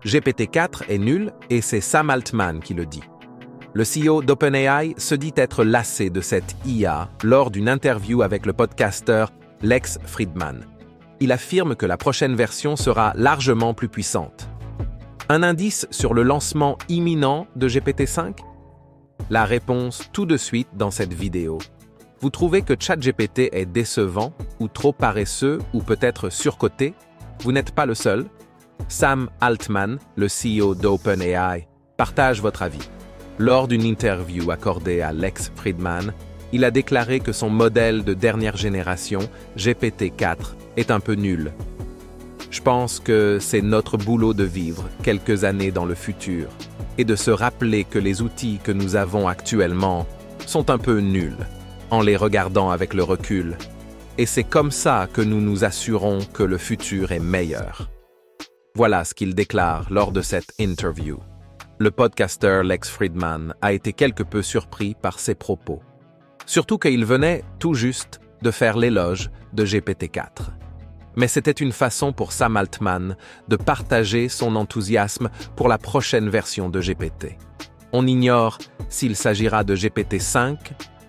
GPT-4 est nul et c'est Sam Altman qui le dit. Le CEO d'OpenAI se dit être lassé de cette IA lors d'une interview avec le podcasteur Lex Fridman. Il affirme que la prochaine version sera largement plus puissante. Un indice sur le lancement imminent de GPT-5? La réponse tout de suite dans cette vidéo. Vous trouvez que ChatGPT est décevant ou trop paresseux ou peut-être surcoté? Vous n'êtes pas le seul. Sam Altman, le CEO d'OpenAI, partage votre avis. Lors d'une interview accordée à Lex Fridman, il a déclaré que son modèle de dernière génération, GPT-4, est un peu nul. Je pense que c'est notre boulot de vivre quelques années dans le futur et de se rappeler que les outils que nous avons actuellement sont un peu nuls en les regardant avec le recul. Et c'est comme ça que nous nous assurons que le futur est meilleur. Voilà ce qu'il déclare lors de cette interview. Le podcasteur Lex Fridman a été quelque peu surpris par ses propos. Surtout qu'il venait tout juste de faire l'éloge de GPT-4. Mais c'était une façon pour Sam Altman de partager son enthousiasme pour la prochaine version de GPT. On ignore s'il s'agira de GPT-5,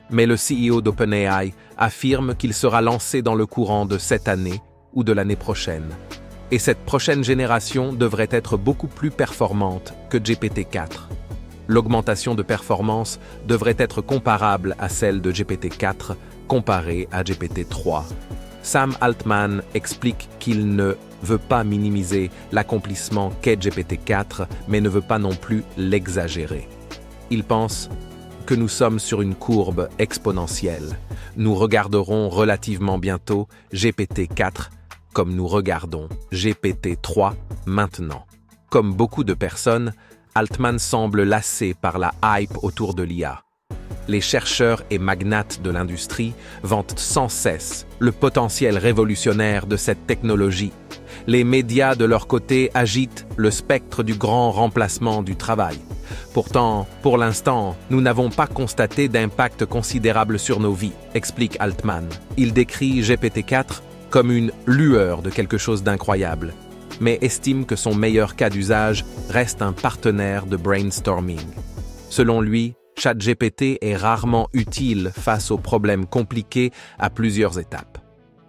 mais le CEO d'OpenAI affirme qu'il sera lancé dans le courant de cette année ou de l'année prochaine. Et cette prochaine génération devrait être beaucoup plus performante que GPT-4. L'augmentation de performance devrait être comparable à celle de GPT-4 comparée à GPT-3. Sam Altman explique qu'il ne veut pas minimiser l'accomplissement qu'est GPT-4, mais ne veut pas non plus l'exagérer. Il pense que nous sommes sur une courbe exponentielle. Nous regarderons relativement bientôt GPT-4 comme nous regardons GPT-3 maintenant. Comme beaucoup de personnes, Altman semble lassé par la hype autour de l'IA. Les chercheurs et magnates de l'industrie vantent sans cesse le potentiel révolutionnaire de cette technologie. Les médias, de leur côté, agitent le spectre du grand remplacement du travail. Pourtant, pour l'instant, nous n'avons pas constaté d'impact considérable sur nos vies, explique Altman. Il décrit GPT-4 comme une lueur de quelque chose d'incroyable, mais estime que son meilleur cas d'usage reste un partenaire de brainstorming. Selon lui, ChatGPT est rarement utile face aux problèmes compliqués à plusieurs étapes.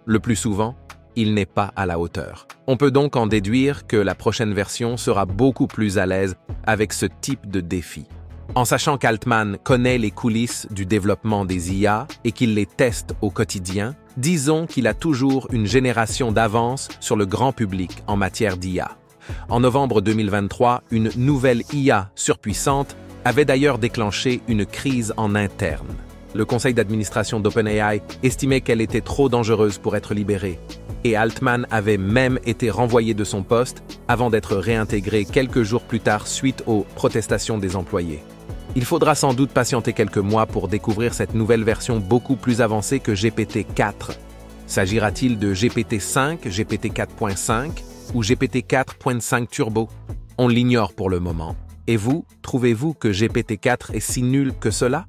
Le plus souvent, il n'est pas à la hauteur. On peut donc en déduire que la prochaine version sera beaucoup plus à l'aise avec ce type de défi. En sachant qu'Altman connaît les coulisses du développement des IA et qu'il les teste au quotidien, disons qu'il a toujours une génération d'avance sur le grand public en matière d'IA. En novembre 2023, une nouvelle IA surpuissante avait d'ailleurs déclenché une crise en interne. Le conseil d'administration d'OpenAI estimait qu'elle était trop dangereuse pour être libérée, et Altman avait même été renvoyé de son poste avant d'être réintégré quelques jours plus tard suite aux protestations des employés. Il faudra sans doute patienter quelques mois pour découvrir cette nouvelle version beaucoup plus avancée que GPT-4. S'agira-t-il de GPT-5, GPT-4.5 ou GPT-4.5 Turbo? On l'ignore pour le moment. Et vous, trouvez-vous que GPT-4 est si nul que cela?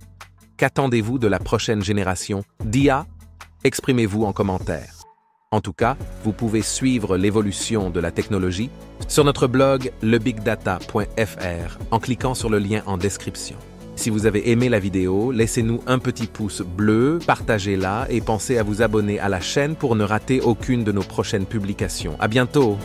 Qu'attendez-vous de la prochaine génération d'IA? Exprimez-vous en commentaire. En tout cas, vous pouvez suivre l'évolution de la technologie sur notre blog lebigdata.fr en cliquant sur le lien en description. Si vous avez aimé la vidéo, laissez-nous un petit pouce bleu, partagez-la et pensez à vous abonner à la chaîne pour ne rater aucune de nos prochaines publications. À bientôt!